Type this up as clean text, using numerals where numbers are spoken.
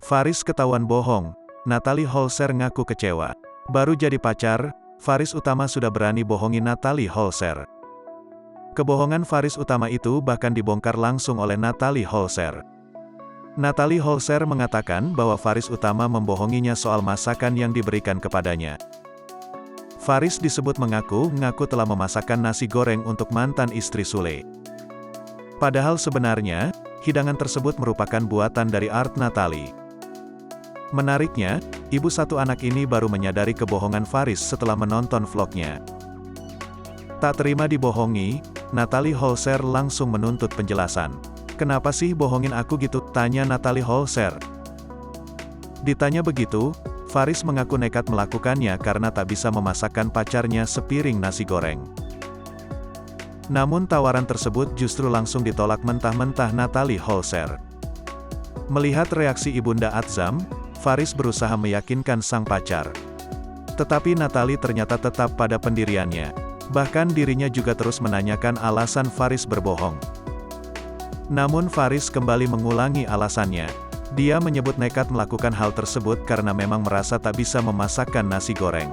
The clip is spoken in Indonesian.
Faris ketahuan bohong. Natalie Holzer ngaku kecewa. Baru jadi pacar, Faris Utama sudah berani bohongi Natalie Holzer. Kebohongan Faris Utama itu bahkan dibongkar langsung oleh Natalie Holzer. Natalie Holzer mengatakan bahwa Faris Utama membohonginya soal masakan yang diberikan kepadanya. Faris disebut mengaku telah memasakkan nasi goreng untuk mantan istri Sule. Padahal sebenarnya, hidangan tersebut merupakan buatan dari Art Natalie. Menariknya, ibu satu anak ini baru menyadari kebohongan Faris setelah menonton vlognya. Tak terima dibohongi, Natalie Holzer langsung menuntut penjelasan. "Kenapa sih bohongin aku gitu?" tanya Natalie Holzer. Ditanya begitu, Faris mengaku nekat melakukannya karena tak bisa memasakkan pacarnya sepiring nasi goreng. Namun tawaran tersebut justru langsung ditolak mentah-mentah Natalie Holzer. Melihat reaksi Ibunda Atzam, Faris berusaha meyakinkan sang pacar. Tetapi Natalie ternyata tetap pada pendiriannya. Bahkan dirinya juga terus menanyakan alasan Faris berbohong. Namun Faris kembali mengulangi alasannya. Dia menyebut nekat melakukan hal tersebut karena memang merasa tak bisa memasakkan nasi goreng.